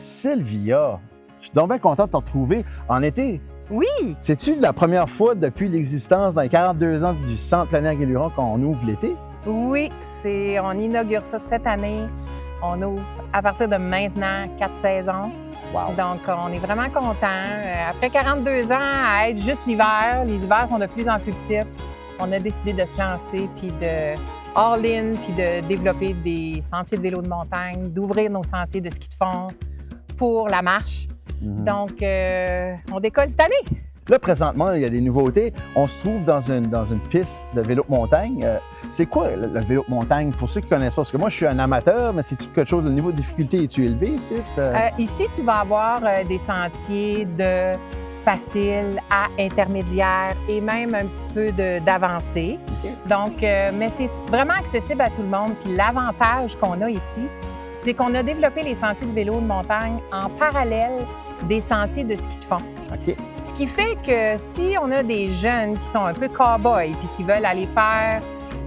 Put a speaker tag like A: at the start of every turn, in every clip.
A: Sylvia, je suis donc bien content de te retrouver en été.
B: Oui!
A: C'est-tu la première fois depuis l'existence dans les 42 ans du Centre plein air Gué-Luron qu'on ouvre l'été?
B: Oui, on inaugure ça cette année. On ouvre à partir de maintenant 4 saisons.
A: Wow!
B: Donc, on est vraiment contents. Après 42 ans à être juste l'hiver, les hivers sont de plus en plus petits. On a décidé de se lancer, puis de all-in, puis de développer des sentiers de vélo de montagne, d'ouvrir nos sentiers de ski de fond pour la marche. Donc, on décolle cette année.
A: Là, présentement, il y a des nouveautés. On se trouve dans une piste de vélo de montagne. C'est quoi le vélo de montagne pour ceux qui ne connaissent pas? Parce que moi, je suis un amateur, mais c'est-tu quelque chose, le niveau de difficulté est-tu élevé ici?
B: Ici, tu vas avoir des sentiers de facile à intermédiaire et même un petit peu d'avancée.
A: OK.
B: Donc, mais c'est vraiment accessible à tout le monde. Puis l'avantage qu'on a ici, c'est qu'on a développé les sentiers de vélo de montagne en parallèle des sentiers de ski de fond.
A: OK.
B: Ce qui fait que si on a des jeunes qui sont un peu cow-boys puis qui veulent aller faire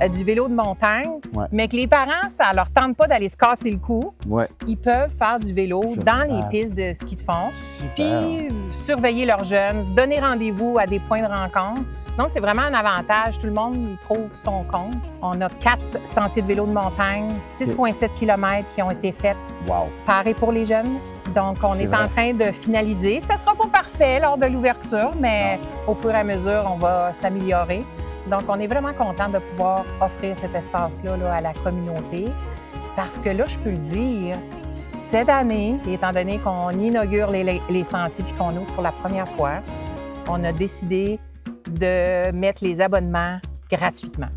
B: du vélo de montagne,
A: Ouais.
B: mais que les parents, ça leur tente pas d'aller se casser le cou,
A: Ouais.
B: ils peuvent faire du vélo
A: Super.
B: dans les pistes de ski de fond,
A: Super.
B: puis surveiller leurs jeunes, se donner rendez-vous à des points de rencontre. Donc, c'est vraiment un avantage. Tout le monde y trouve son compte. On a 4 sentiers de vélo de montagne, 6,7 km qui ont été faits
A: Wow!
B: par et pour les jeunes. Donc, on
A: C'est
B: est
A: vrai.
B: en train de finaliser. Ça ne sera pas parfait lors de l'ouverture, mais au fur et à mesure, on va s'améliorer. Donc, on est vraiment content de pouvoir offrir cet espace-là là, à la communauté. Parce que là, je peux le dire, cette année, étant donné qu'on inaugure les sentiers puis qu'on ouvre pour la première fois, on a décidé de mettre les abonnements gratuitement.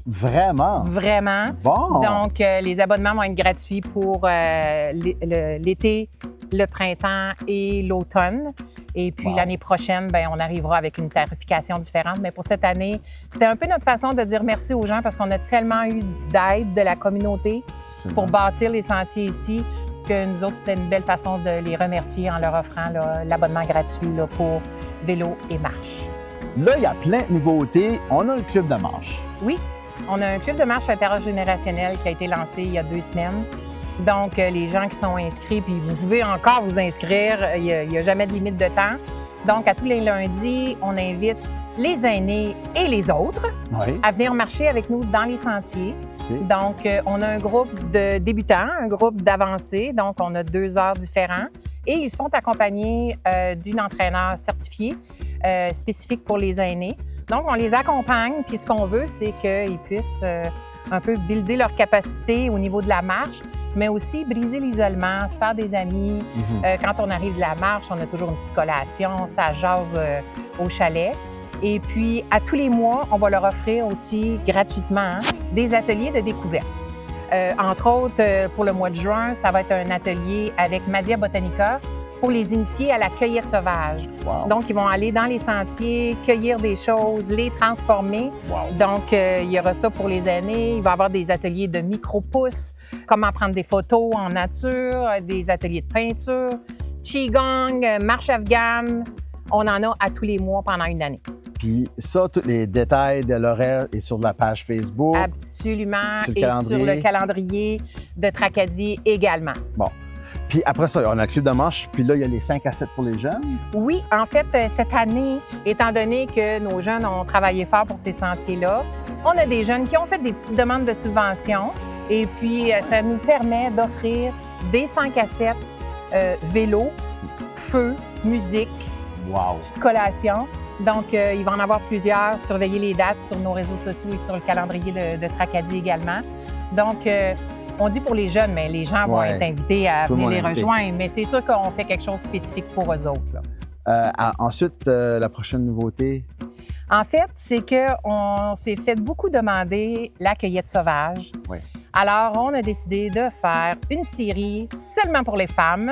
A: Vraiment?
B: Vraiment.
A: Bon!
B: Donc, les abonnements vont être gratuits pour l'été, le printemps et l'automne. Et puis,
A: Wow.
B: l'année prochaine, bien, on arrivera avec une tarification différente. Mais pour cette année, c'était un peu notre façon de dire merci aux gens parce qu'on a tellement eu d'aide de la communauté
A: Absolument.
B: pour bâtir les sentiers ici que nous autres, c'était une belle façon de les remercier en leur offrant là, l'abonnement gratuit là, pour vélo et marche.
A: Là, il y a plein de nouveautés. On a le club de marche.
B: Oui, on a un club de marche intergénérationnel qui a été lancé il y a 2 semaines. Donc, les gens qui sont inscrits, puis vous pouvez encore vous inscrire, il n'y a jamais de limite de temps. Donc, à tous les lundis, on invite les aînés et les autres
A: Oui.
B: à venir marcher avec nous dans les sentiers.
A: OK.
B: Donc, on a un groupe de débutants, un groupe d'avancés, donc on a 2 heures différents. Et ils sont accompagnés d'une entraîneur certifiée spécifique pour les aînés. Donc, on les accompagne, puis ce qu'on veut, c'est qu'ils puissent un peu builder leur capacité au niveau de la marche, mais aussi briser l'isolement, se faire des amis. Quand on arrive de la marche, on a toujours une petite collation, ça jase au chalet. Et puis, à tous les mois, on va leur offrir aussi gratuitement des ateliers de découverte. Entre autres, pour le mois de juin, ça va être un atelier avec Madia Botanica pour les initier à la cueillette sauvage.
A: Wow.
B: Donc, ils vont aller dans les sentiers, cueillir des choses, les transformer.
A: Wow.
B: Donc, il y aura ça pour les aînés. Il va y avoir des ateliers de micro-pousses, comment prendre des photos en nature, des ateliers de peinture, qigong, marche afghane. On en a à tous les mois pendant une année.
A: Puis ça, tous les détails de l'horaire est sur la page Facebook.
B: Absolument.
A: Sur le
B: Et
A: calendrier.
B: sur le calendrier de Tracadie également.
A: Bon. Puis après ça, on a le club de marche. Puis là, il y a les 5 à 7 pour les jeunes.
B: Oui, en fait, cette année, étant donné que nos jeunes ont travaillé fort pour ces sentiers-là, on a des jeunes qui ont fait des petites demandes de subventions. Et puis, ça nous permet d'offrir des 5 à 7 vélos, feu, musique,
A: Wow.
B: petite collation. Donc, il va en avoir plusieurs. Surveillez les dates sur nos réseaux sociaux et sur le calendrier de Tracadie également. Donc, on dit pour les jeunes, mais les gens vont
A: Ouais.
B: être invités à
A: Tout le
B: venir
A: monde
B: les
A: est invité.
B: rejoindre. Mais c'est sûr qu'on fait quelque chose de spécifique pour eux autres, là.
A: Ensuite, la prochaine nouveauté.
B: En fait, c'est qu'on s'est fait beaucoup demander la cueillette sauvage.
A: Oui.
B: Alors, on a décidé de faire une série seulement pour les femmes.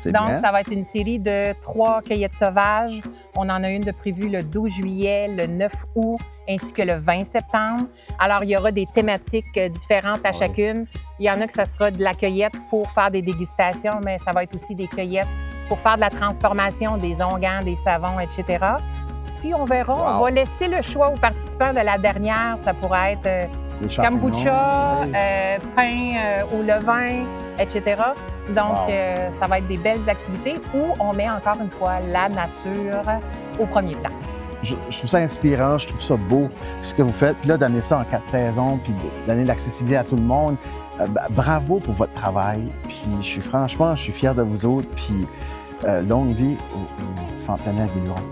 A: C'est
B: Donc,
A: bien.
B: ça va être une série de 3 cueillettes sauvages. On en a une de prévue le 12 juillet, le 9 août, ainsi que le 20 septembre. Alors, il y aura des thématiques différentes à chacune. Il y en a que ce sera de la cueillette pour faire des dégustations, mais ça va être aussi des cueillettes pour faire de la transformation des onguents, des savons, etc. puis on verra.
A: Wow.
B: On va laisser le choix aux participants de la dernière. Ça pourrait être
A: Les champignons.
B: kombucha,
A: Oui.
B: pain au levain, etc. Donc,
A: Wow.
B: ça va être des belles activités où on met encore une fois la nature au premier plan.
A: Je trouve ça inspirant, je trouve ça beau, ce que vous faites. Puis là, donner ça en 4 saisons, puis donner l'accessibilité à tout le monde. Bravo pour votre travail. Puis je suis fier de vous autres. Puis longue vie au centenaire Guillouin.